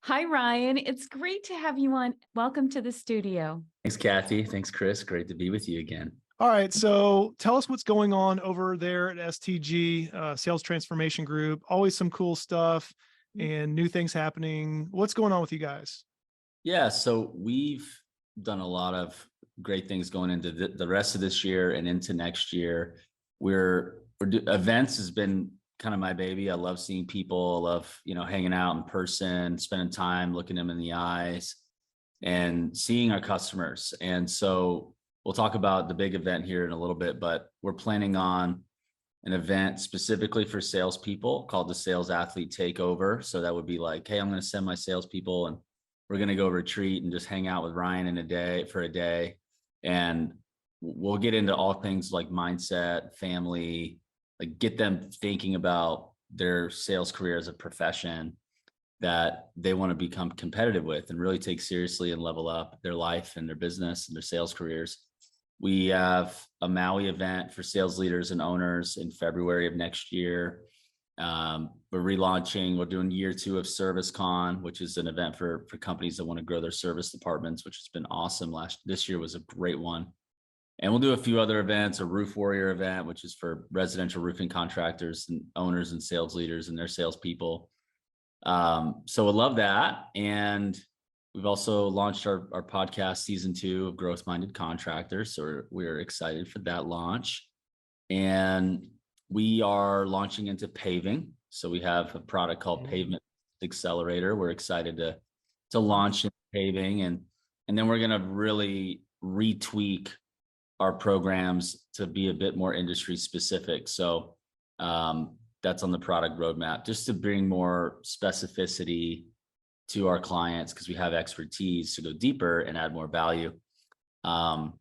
Hi, Ryan. It's great to have you on. Welcome to the studio. Thanks, Kathy. Thanks, Chris. Great to be with you again. All right. So tell us what's going on over there at STG, Sales Transformation Group. Always some cool stuff and new things happening. What's going on with you guys? Yeah, so we've done a lot of great things going into the rest of this year and into next year. Events has been kind of my baby. I love seeing people. I love, hanging out in person, spending time, looking them in the eyes and seeing our customers. And so we'll talk about the big event here in a little bit, but we're planning on an event specifically for salespeople called the Sales Athlete Takeover. So that would be like, hey, I'm going to send my salespeople and we're going to go retreat and just hang out with Ryan for a day. And we'll get into all things like mindset, family, like get them thinking about their sales career as a profession that they want to become competitive with and really take seriously and level up their life and their business and their sales careers. We have a Maui event for sales leaders and owners in February of next year. We're relaunching, we're doing year 2 of Service Con, which is an event for companies that want to grow their service departments, which has been awesome. This year was a great one. And we'll do a few other events, a Roof Warrior event, which is for residential roofing contractors and owners and sales leaders and their salespeople. So I love that. And we've also launched our podcast season 2 of Growth Minded Contractors. So we're excited for that launch. And we are launching into paving. So we have a product called Pavement Accelerator. We're excited to launch in paving. And then we're going to really retweak our programs to be a bit more industry specific. So that's on the product roadmap, just to bring more specificity to our clients because we have expertise to go deeper and add more value. And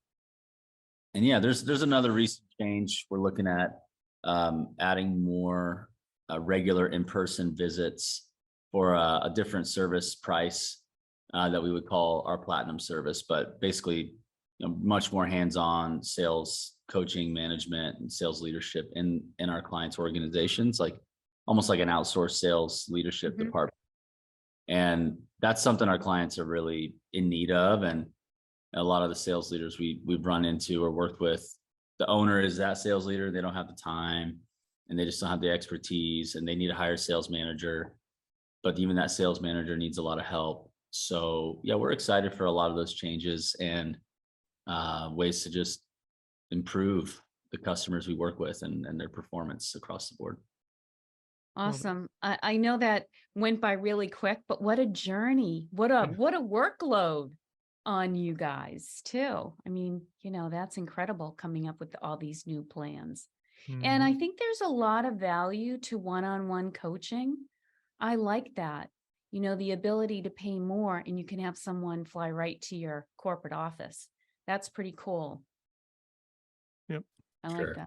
yeah, there's another recent change. We're looking at adding more regular in-person visits for a different service price that we would call our platinum service, but basically much more hands-on sales coaching, management, and sales leadership in our clients' organizations, like almost like an outsourced sales leadership department. And that's something our clients are really in need of. And a lot of the sales leaders we've run into or worked with, the owner is that sales leader. They don't have the time and they just don't have the expertise and they need a higher sales manager. But even that sales manager needs a lot of help. So yeah, we're excited for a lot of those changes and ways to just improve the customers we work with and their performance across the board. Awesome. I know that went by really quick, but what a journey. What a workload on you guys too. I mean, that's incredible coming up with all these new plans. And I think there's a lot of value to one-on-one coaching. I like that. The ability to pay more and you can have someone fly right to your corporate office. That's pretty cool. Yep. I like that.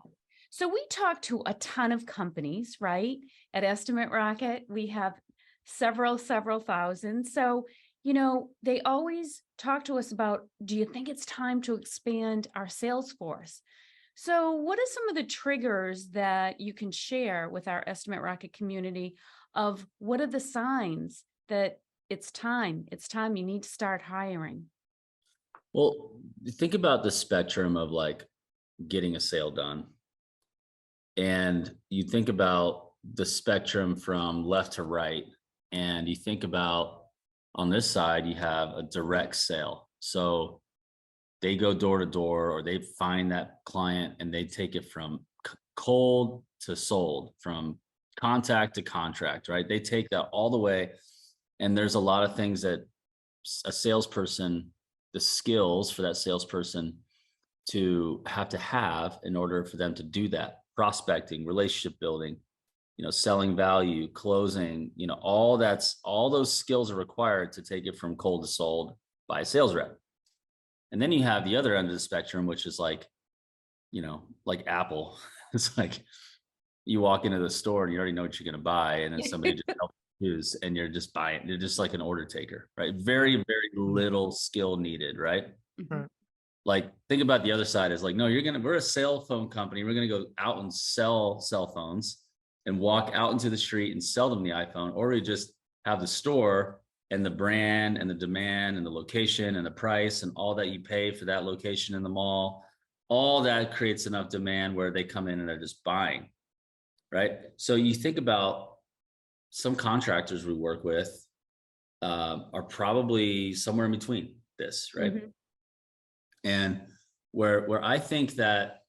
So we talk to a ton of companies, right? At EstimateRocket, we have several thousand. So, they always talk to us about, do you think it's time to expand our sales force? So what are some of the triggers that you can share with our EstimateRocket community of what are the signs that it's time you need to start hiring? Well, think about the spectrum of like getting a sale done. And you think about the spectrum from left to right. And you think about on this side, you have a direct sale. So they go door to door or they find that client and they take it from cold to sold, from contact to contract, right? They take that all the way. And there's a lot of things that a salesperson, the skills for that salesperson to have in order for them to do that: prospecting, relationship building, selling value, closing, all those skills are required to take it from cold to sold by a sales rep. And then you have the other end of the spectrum, which is like Apple. It's like you walk into the store and you already know what you're going to buy. And then somebody just helps you choose and you're just buying. You're just like an order taker, right? Very, very little skill needed, right? Right. Like, think about the other side is like, no, we're a cell phone company. We're going to go out and sell cell phones and walk out into the street and sell them the iPhone, or we just have the store and the brand and the demand and the location and the price and all that you pay for that location in the mall, all that creates enough demand where they come in and they're just buying, right? So you think about some contractors we work with are probably somewhere in between this, right? Mhm. And where I think that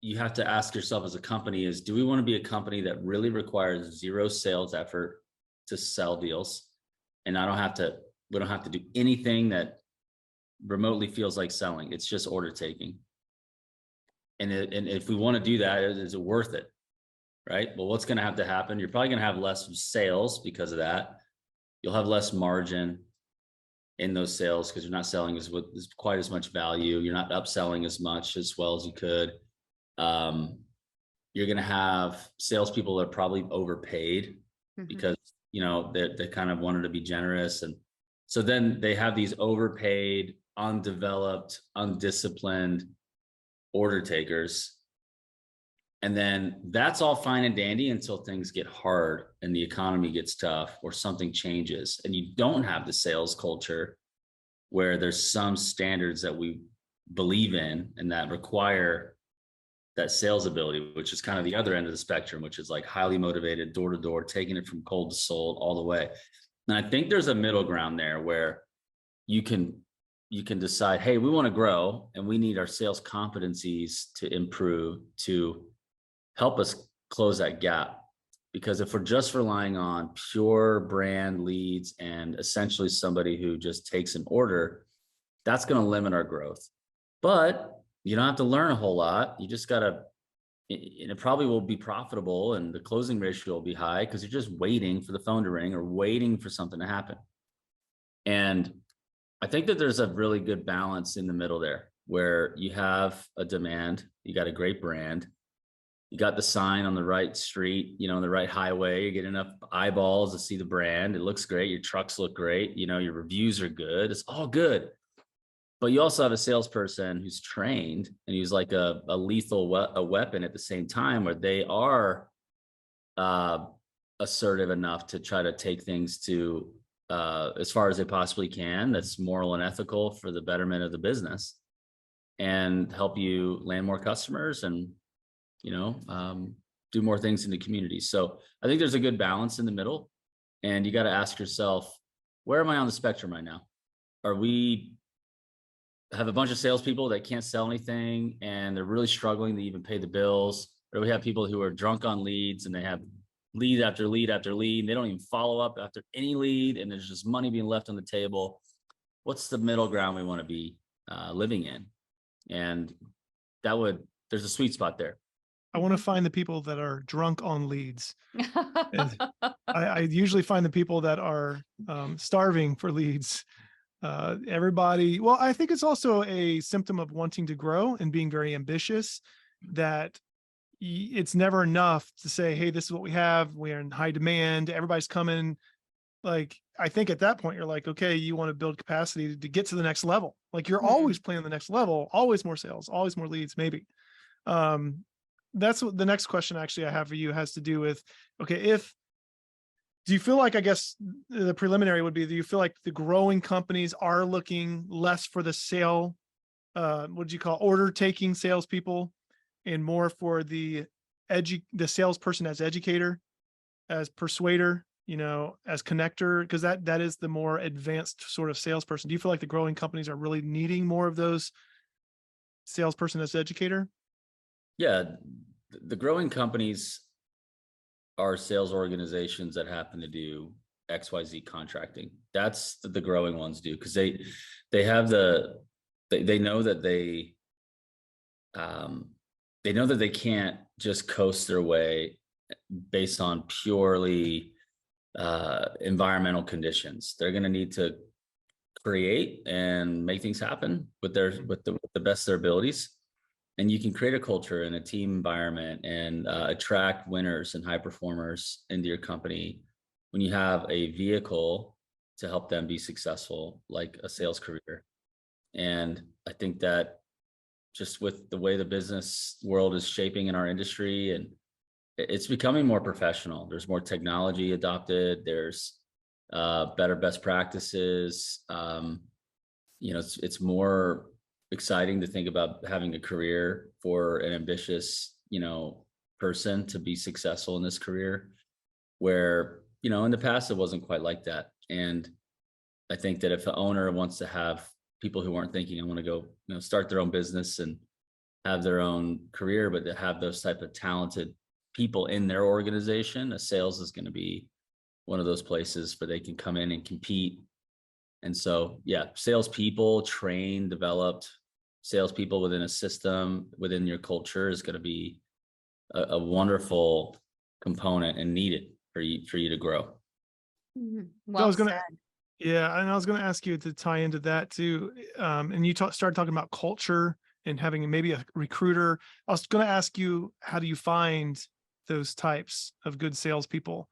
you have to ask yourself as a company is, do we want to be a company that really requires zero sales effort to sell deals? And we don't have to do anything that remotely feels like selling. It's just order taking. And if we want to do that, is it worth it? Right? Well, what's going to have to happen? You're probably going to have less sales because of that. You'll have less margin in those sales because you're not selling as quite as much value. You're not upselling as much as well as you could. You're going to have salespeople that are probably overpaid because, you know, they kind of wanted to be generous. And so then they have these overpaid, undeveloped, undisciplined order takers. And then that's all fine and dandy until things get hard and the economy gets tough or something changes and you don't have the sales culture where there's some standards that we believe in and that require that sales ability, which is kind of the other end of the spectrum, which is like highly motivated, door to door, taking it from cold to sold all the way. And I think there's a middle ground there where you can decide, hey, we want to grow and we need our sales competencies to improve to help us close that gap. Because if we're just relying on pure brand leads and essentially somebody who just takes an order, that's going to limit our growth. But you don't have to learn a whole lot. You just got to, and it probably will be profitable and the closing ratio will be high because you're just waiting for the phone to ring or waiting for something to happen. And I think that there's a really good balance in the middle there where you have a demand, you got a great brand, you got the sign on the right street, you know, on the right highway, you get enough eyeballs to see the brand. It looks great. Your trucks look great. You know, your reviews are good. It's all good. But you also have a salesperson who's trained and who's like a lethal weapon at the same time where they are assertive enough to try to take things to as far as they possibly can. That's moral and ethical for the betterment of the business and help you land more customers and, you know, do more things in the community. So I think there's a good balance in the middle and you got to ask yourself, where am I on the spectrum right now? Are we have a bunch of salespeople that can't sell anything and they're really struggling to even pay the bills? Or we have people who are drunk on leads and they have lead after lead after lead. And they don't even follow up after any lead. And there's just money being left on the table. What's the middle ground we want to be living in? And there's a sweet spot there. I want to find the people that are drunk on leads. And I usually find the people that are starving for leads. Everybody, well, I think it's also a symptom of wanting to grow and being very ambitious, that it's never enough to say, hey, this is what we have. We're in high demand. Everybody's coming. Like, I think at that point, you're like, okay, you want to build capacity to get to the next level. Like you're always playing the next level, always more sales, always more leads, maybe. That's what the next question actually I have for you has to do with, okay, do you feel like, I guess the preliminary would be, do you feel like the growing companies are looking less for the sale, what do you call order taking salespeople and more for the salesperson as educator, as persuader, you know, as connector, because that is the more advanced sort of salesperson. Do you feel like the growing companies are really needing more of those salesperson as educator? Yeah, the growing companies are sales organizations that happen to do XYZ contracting. That's the growing ones do, because they have they know that they know that they can't just coast their way based on purely environmental conditions. They're going to need to create and make things happen with the best of their abilities. And you can create a culture and a team environment and attract winners and high performers into your company when you have a vehicle to help them be successful, like a sales career. And I think that just with the way the business world is shaping in our industry, and it's becoming more professional. There's more technology adopted. There's better best practices. It's more exciting to think about having a career for an ambitious, person to be successful in this career, where, in the past, it wasn't quite like that. And I think that if an owner wants to have people who aren't thinking, I want to go, start their own business and have their own career, but to have those type of talented people in their organization, a sales is going to be one of those places where they can come in and compete. And so, yeah, salespeople, trained, developed salespeople within a system, within your culture is going to be a wonderful component and needed for you to grow. So I Well was said. gonna, yeah, and I was going to ask you to tie into that too. And you started talking about culture and having maybe a recruiter. I was going to ask you, how do you find those types of good salespeople?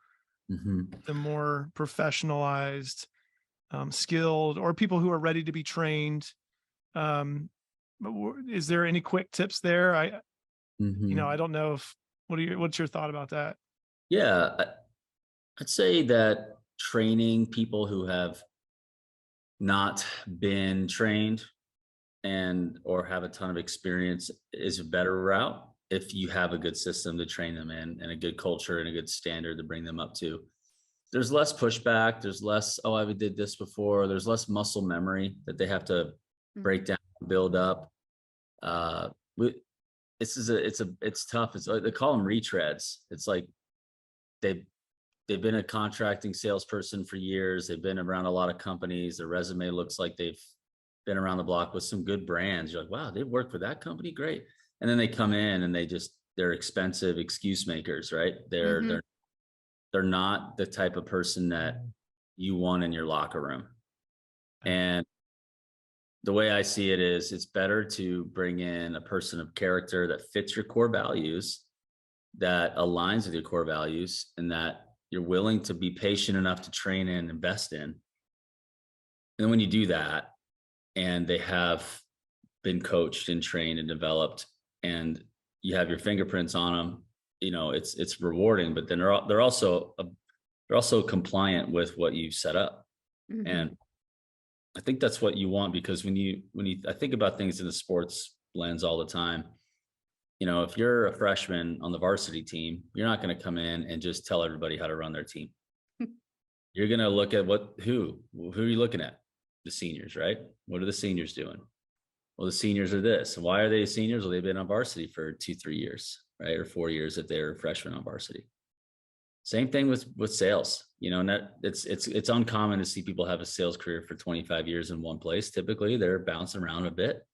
The more professionalized, skilled, or people who are ready to be trained. Is there any quick tips there? I don't know if, what's your thought about that? Yeah, I'd say that training people who have not been trained and or have a ton of experience is a better route if you have a good system to train them in and a good culture and a good standard to bring them up to. There's less pushback, there's less, oh, I did this before, there's less muscle memory that they have to break down, build up. It's tough. It's like they call them retreads. It's like they've been a contracting salesperson for years. They've been around a lot of companies. Their resume looks like they've been around the block with some good brands. You're like, wow, they've worked for that company, great. And then they come in and they're expensive excuse makers, right? They're not the type of person that you want in your locker room. And the way I see it is, it's better to bring in a person of character that fits your core values, that aligns with your core values, and that you're willing to be patient enough to train and invest in. And then when you do that, and they have been coached and trained and developed, and you have your fingerprints on them, it's rewarding. But then they're also compliant with what you've set up. And I think that's what you want, because I think about things in the sports lens all the time. If you're a freshman on the varsity team, you're not going to come in and just tell everybody how to run their team. You're going to look at who are you looking at? The seniors, right? What are the seniors doing? Well, the seniors are this. Why are they seniors? Well, they've been on varsity for 2-3 years, right? Or 4 years if they're freshmen on varsity. Same thing with sales, and that it's uncommon to see people have a sales career for 25 years in one place. Typically they're bouncing around a bit.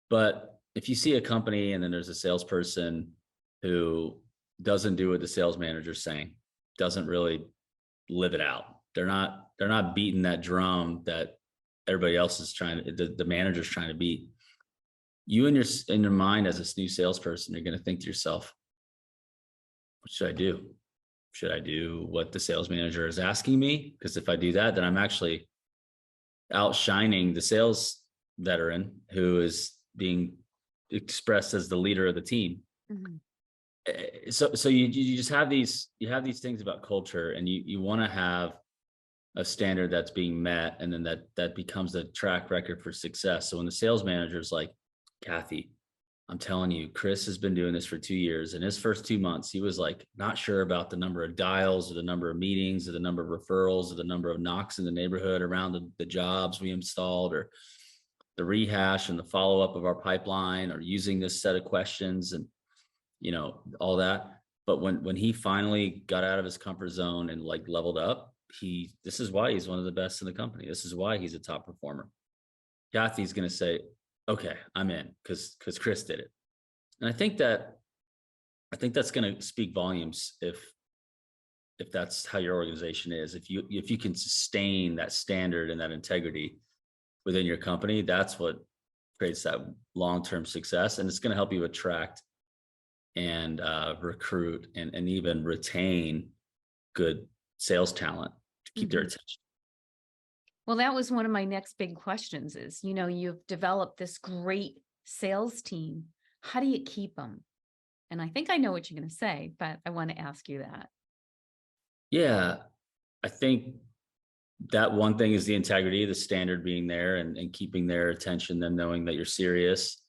But if you see a company and then there's a salesperson who doesn't do what the sales manager's saying, doesn't really live it out. They're not beating that drum that everybody else is the manager's trying to beat. You in your mind as a new salesperson, you're going to think to yourself, what should I do? Should I do what the sales manager is asking me? Because if I do that, then I'm actually outshining the sales veteran who is being expressed as the leader of the team. So you just have these things about culture, and you want to have a standard that's being met, and then that becomes a track record for success. So when the sales manager is like, Kathy, I'm telling you, Chris has been doing this for 2 years. In his first 2 months, he was like, not sure about the number of dials or the number of meetings or the number of referrals or the number of knocks in the neighborhood around the jobs we installed, or the rehash and the follow-up of our pipeline, or using this set of questions and, all that. But when he finally got out of his comfort zone and like leveled up, this is why he's one of the best in the company. This is why he's a top performer. Kathy's going to say, okay, I'm in because Chris did it. And I think that's going to speak volumes if that's how your organization is. If you can sustain that standard and that integrity within your company, that's what creates that long-term success. And it's going to help you attract and recruit and even retain good sales talent to keep their attention. Well, that was one of my next big questions is, you've developed this great sales team. How do you keep them? And I think I know what you're going to say, but I want to ask you that. Yeah, I think that one thing is the integrity, the standard being there, and keeping their attention, them knowing that you're serious.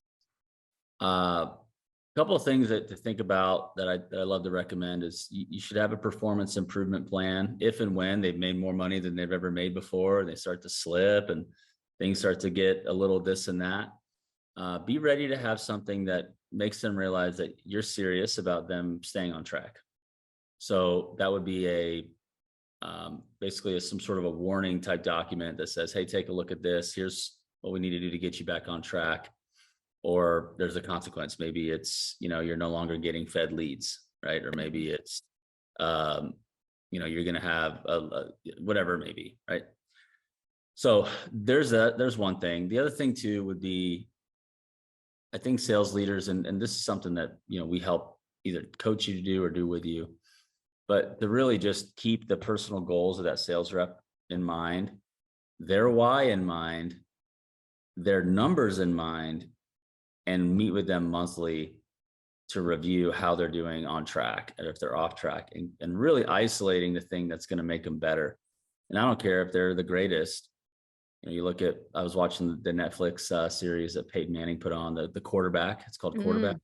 Couple of things to think about that I love to recommend is you should have a performance improvement plan. If and when they've made more money than they've ever made before, they start to slip and things start to get a little this and that. Be ready to have something that makes them realize that you're serious about them staying on track. So that would be basically some sort of a warning type document that says, hey, take a look at this. Here's what we need to do to get you back on track. Or there's a consequence. Maybe it's, you're no longer getting fed leads, right? Or maybe it's, you're going to have whatever it may be, right? So there's one thing. The other thing too would be, I think sales leaders, and this is something that, we help either coach you to do or do with you, but to really just keep the personal goals of that sales rep in mind, their why in mind, their numbers in mind, and meet with them monthly to review how they're doing on track and if they're off track, and really isolating the thing that's going to make them better. And I don't care if they're the greatest. You look at, I was watching the Netflix series that Peyton Manning put on, the quarterback. It's called Quarterback.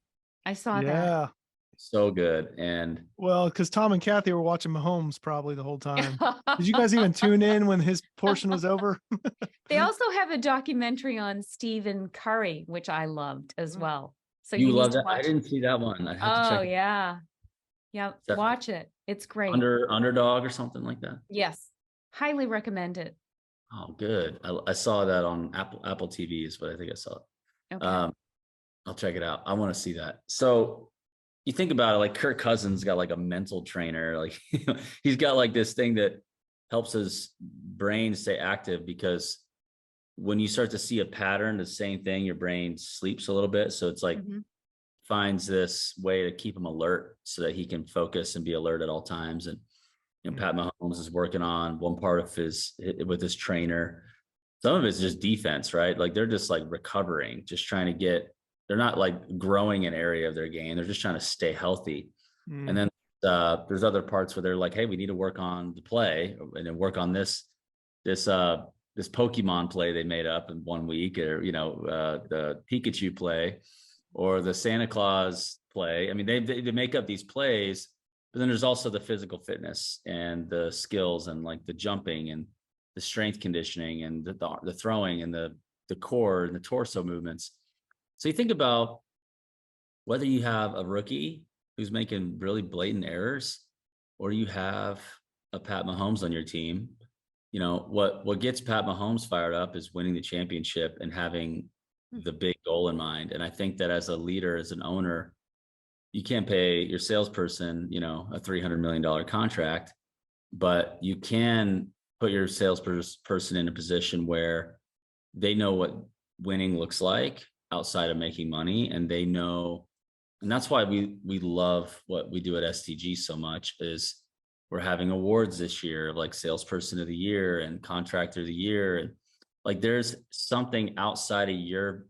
I saw that. Yeah. So good. And well, because Tom and Kathy were watching Mahomes probably the whole time. Did you guys even tune in when his portion was over? They also have a documentary on Stephen Curry, which I loved as well. So you need love to that? watch I didn't see that one. I have to check it. Yeah. Watch it. It's great. Underdog or something like that. Yes. Highly recommend it. Oh, good. I saw that on Apple TVs, but I think I saw it. Okay. I'll check it out. I want to see that. So you think about it, like Kirk Cousins got like a mental trainer, like he's got like this thing that helps his brain stay active, because when you start to see a pattern, the same thing, your brain sleeps a little bit. So it's like finds this way to keep him alert so that he can focus and be alert at all times. And Pat Mahomes is working on one part of with his trainer. Some of it's just defense, right? Like they're just like recovering, just trying to they're not like growing an area of their game. They're just trying to stay healthy. And then there's other parts where they're like, hey, we need to work on the play and then work on this Pokemon play they made up in 1 week, or, the Pikachu play or the Santa Claus play. I mean, they make up these plays, but then there's also the physical fitness and the skills and like the jumping and the strength conditioning and the throwing and the core and the torso movements. So you think about whether you have a rookie who's making really blatant errors, or you have a Pat Mahomes on your team. What gets Pat Mahomes fired up is winning the championship and having the big goal in mind. And I think that as a leader, as an owner, you can't pay your salesperson, a $300 million contract, but you can put your salesperson in a position where they know what winning looks like outside of making money. And they know, and that's why we love what we do at STG so much, is we're having awards this year, like salesperson of the year and contractor of the year. And like, there's something outside of your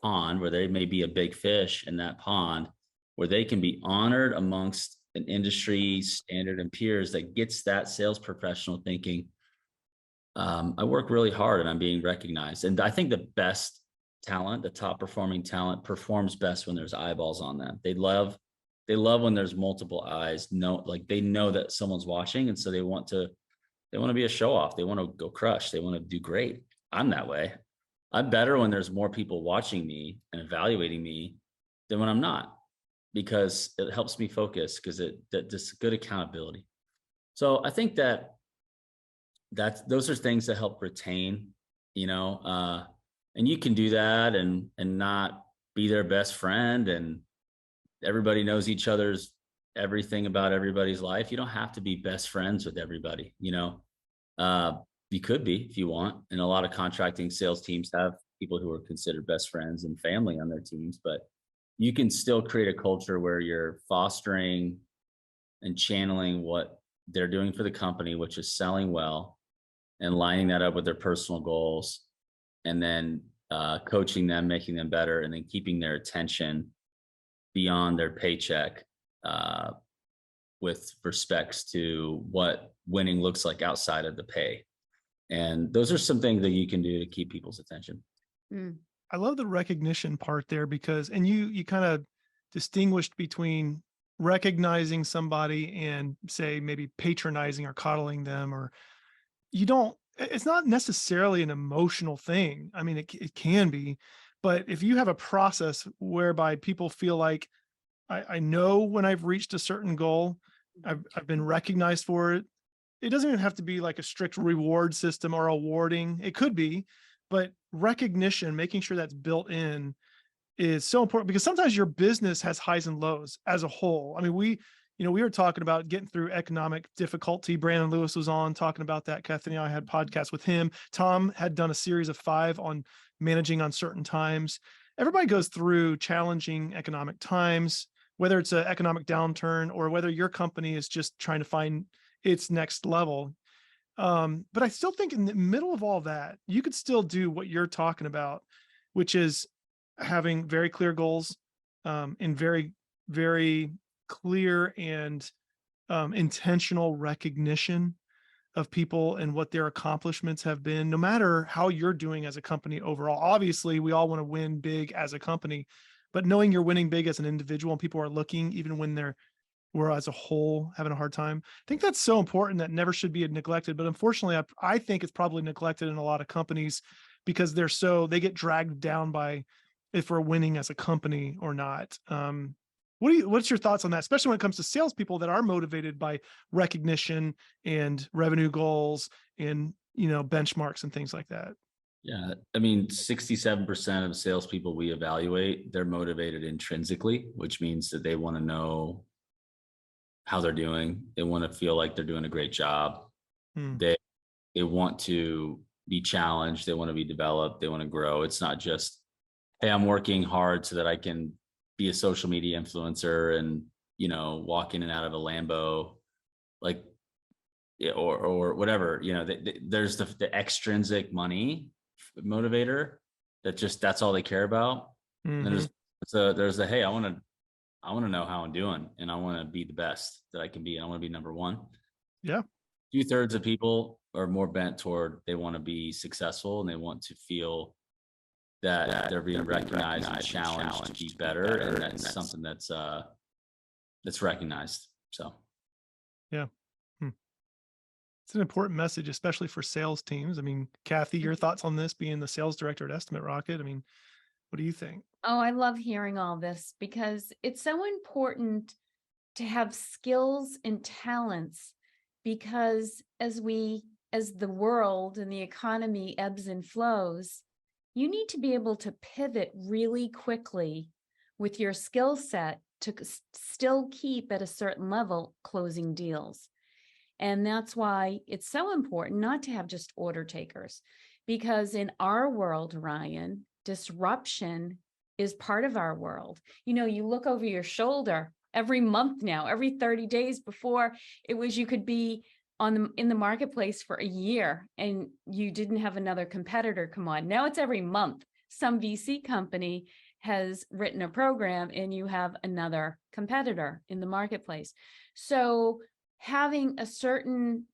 pond where they may be a big fish in that pond, where they can be honored amongst an industry standard and peers that gets that sales professional thinking, I work really hard and I'm being recognized. And I think the best talent, the top performing talent, performs best when there's eyeballs on them. They love when there's multiple eyes. They know that someone's watching, and so they want to be a show off. They want to go crush. They want to do great. I'm that way. I'm better when there's more people watching me and evaluating me than when I'm not, because it helps me focus, because that's good accountability. So I think those are things that help retain, and you can do that and not be their best friend and everybody knows each other's everything about everybody's life. You don't have to be best friends with everybody. You could be if you want. And a lot of contracting sales teams have people who are considered best friends and family on their teams, but you can still create a culture where you're fostering and channeling what they're doing for the company, which is selling well, and lining that up with their personal goals, and then coaching them, making them better, and then keeping their attention beyond their paycheck with respects to what winning looks like outside of the pay. And those are some things that you can do to keep people's attention. I love the recognition part there because, and you kind of distinguished between recognizing somebody and say maybe patronizing or coddling them, or you don't, it's not necessarily an emotional thing. I mean, it can be, but if you have a process whereby people feel like I know when I've reached a certain goal, I've been recognized for it. It doesn't even have to be like a strict reward system or awarding. It could be, but recognition, making sure that's built in is so important because sometimes your business has highs and lows as a whole. I mean, we were talking about getting through economic difficulty. Brandon Lewis was on talking about that. Kathy and I had podcasts with him. Tom had done a series of 5 on managing uncertain times. Everybody goes through challenging economic times, whether it's an economic downturn or whether your company is just trying to find its next level. But I still think in the middle of all that, you could still do what you're talking about, which is having very clear goals, and very, very clear and intentional recognition of people and what their accomplishments have been, no matter how you're doing as a company overall. Obviously, we all want to win big as a company, but knowing you're winning big as an individual and people are looking, even when we're as a whole having a hard time. I think that's so important that never should be neglected. But unfortunately, I think it's probably neglected in a lot of companies because they get dragged down by if we're winning as a company or not. What's your thoughts on that, especially when it comes to salespeople that are motivated by recognition and revenue goals and, benchmarks and things like that? Yeah. I mean, 67% of salespeople we evaluate, they're motivated intrinsically, which means that they want to know how they're doing. They want to feel like they're doing a great job. They want to be challenged. They want to be developed. They want to grow. It's not just, hey, I'm working hard so that I can be a social media influencer and, walk in and out of a Lambo, like, or whatever, there's the extrinsic money motivator that's all they care about. And there's the, hey, I want to know how I'm doing and I want to be the best that I can be. And I want to be number one. Yeah. 2/3 of people are more bent toward, they want to be successful and they want to feel that they're being recognized and challenged to be better. And that's something that's recognized. So. Yeah. It's an important message, especially for sales teams. I mean, Kathy, your thoughts on this being the sales director at EstimateRocket? I mean, what do you think? Oh, I love hearing all this because it's so important to have skills and talents, because as the world and the economy ebbs and flows, you need to be able to pivot really quickly with your skill set to still keep at a certain level closing deals. And that's why it's so important not to have just order takers, because in our world, Ryan, disruption is part of our world. You look over your shoulder every month now, every 30 days. Before it was, you could be in the marketplace for a year and you didn't have another competitor come on. Now it's every month. Some VC company has written a program and you have another competitor in the marketplace. So having a certain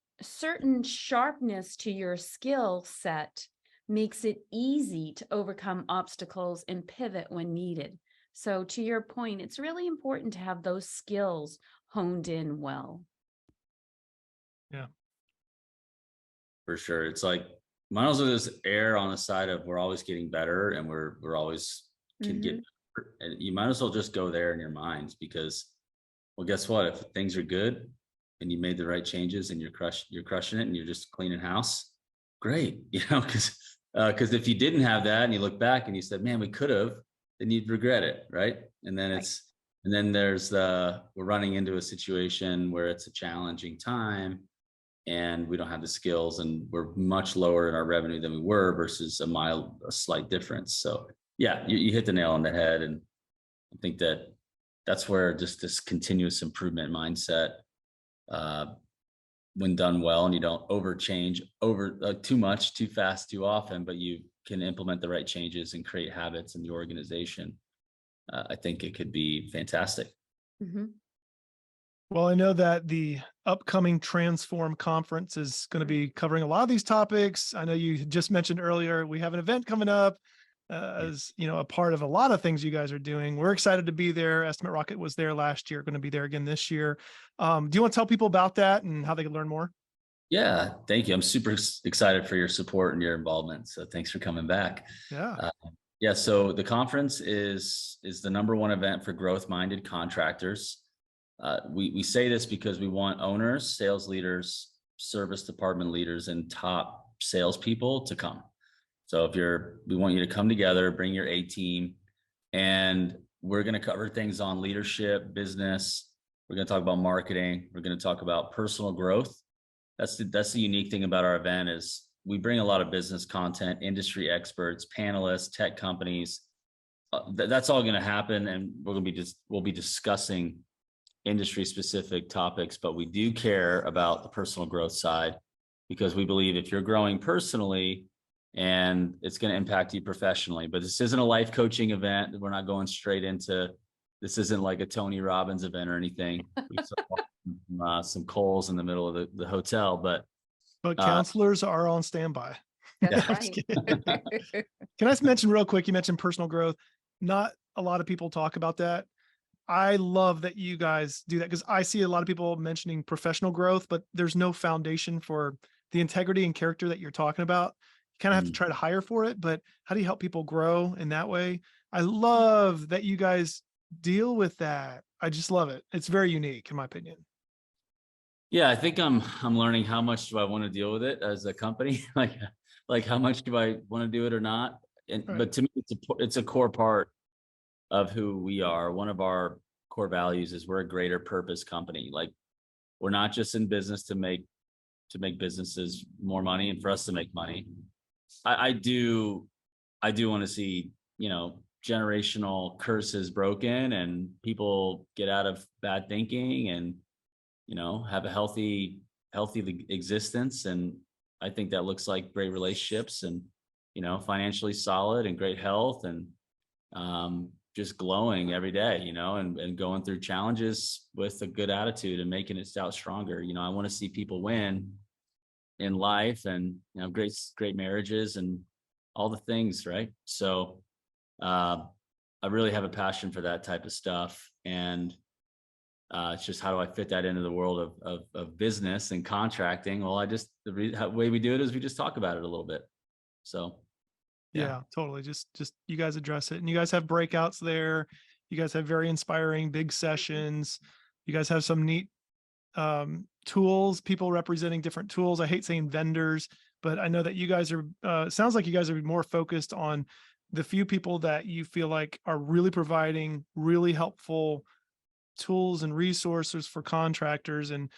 sharpness to your skill set makes it easy to overcome obstacles and pivot when needed. So to your point, it's really important to have those skills honed in well. Yeah. For sure. It's like, might as well just err on the side of we're always getting better and we're always can get better. And you might as well just go there in your minds, because, well, guess what? If things are good and you made the right changes and you're crushing it and you're just cleaning house, great. Because if you didn't have that and you look back and you said, man, we could have, then you'd regret it. Right. And then there's we're running into a situation where it's a challenging time and we don't have the skills and we're much lower in our revenue than we were versus a slight difference. So yeah, you hit the nail on the head. And I think that's where just this continuous improvement mindset, when done well, and you don't change too much, too fast, too often, but you can implement the right changes and create habits in the organization. I think it could be fantastic. Well, I know that the upcoming Transform conference is going to be covering a lot of these topics. I know you just mentioned earlier, we have an event coming up as you know, a part of a lot of things you guys are doing. We're excited to be there. EstimateRocket was there last year, going to be there again this year. Do you want to tell people about that and how they can learn more? Yeah, thank you. I'm super excited for your support and your involvement. So thanks for coming back. Yeah. Yeah, so the conference is the #1 event for growth-minded contractors. We say this because we want owners, sales leaders, service department leaders, and top salespeople to come. So we want you to come together, bring your A team, and we're going to cover things on leadership, business. We're going to talk about marketing. We're going to talk about personal growth. That's the unique thing about our event is we bring a lot of business content, industry experts, panelists, tech companies. That's all going to happen, and we'll be discussing industry specific topics, but we do care about the personal growth side because we believe if you're growing personally, and it's going to impact you professionally. But this isn't a life coaching event. We're not going straight into, this isn't like a Tony Robbins event or anything. We saw some coals in the middle of the hotel, but counselors are on standby. That's I'm just right. kidding. Can I just mention real quick, you mentioned personal growth. Not a lot of people talk about that. I love that you guys do that because I see a lot of people mentioning professional growth, but there's no foundation for the integrity and character that you're talking about. You kind of have to try to hire for it, but how do you help people grow in that way? I love that you guys deal with that. I just love it. It's very unique in my opinion. Yeah, I think I'm learning how much do I want to deal with it as a company, like how much do I want to do it or not? And Right. but to me, it's a core part of who we are. One of our core values is we're a greater purpose company. Like we're not just in business to make businesses more money and for us to make money. I do want to see, generational curses broken and people get out of bad thinking and, have a healthy existence. And I think that looks like great relationships and, financially solid and great health and just glowing every day, and going through challenges with a good attitude and making it out stronger. I want to see people win in life and great marriages and all the things, right? So I really have a passion for that type of stuff, and it's just how do I fit that into the world of business and contracting? Well, the way we do it is we just talk about it a little bit. So yeah, totally. Just you guys address it, and you guys have breakouts there. You guys have very inspiring big sessions. You guys have some neat tools, people representing different tools. I hate saying vendors, but I know that you guys are, sounds like you guys are more focused on the few people that you feel like are really providing really helpful tools and resources for contractors. And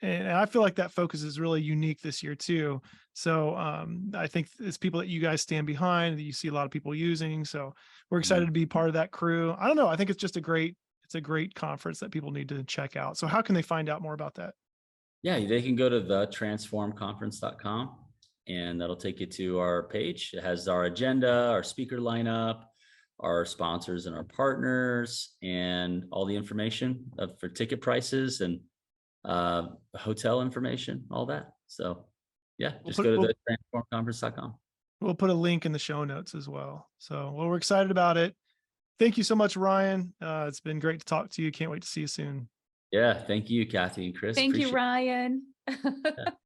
I feel like that focus is really unique this year too. So I think it's people that you guys stand behind, that you see a lot of people using. So we're excited to be part of that crew. I don't know. I think it's just a great conference that people need to check out. So how can they find out more about that? Yeah, they can go to thetransformconference.com and that'll take you to our page. It has our agenda, our speaker lineup, our sponsors and our partners, and all the information for ticket prices and hotel information, all that. So yeah, just go to thetransformconference.com. We'll put a link in the show notes as well. So, well, we're excited about it. Thank you so much, Ryan. It's been great to talk to you. Can't wait to see you soon. Yeah, thank you, Kathy and Chris. Thank you, Appreciate Ryan. it.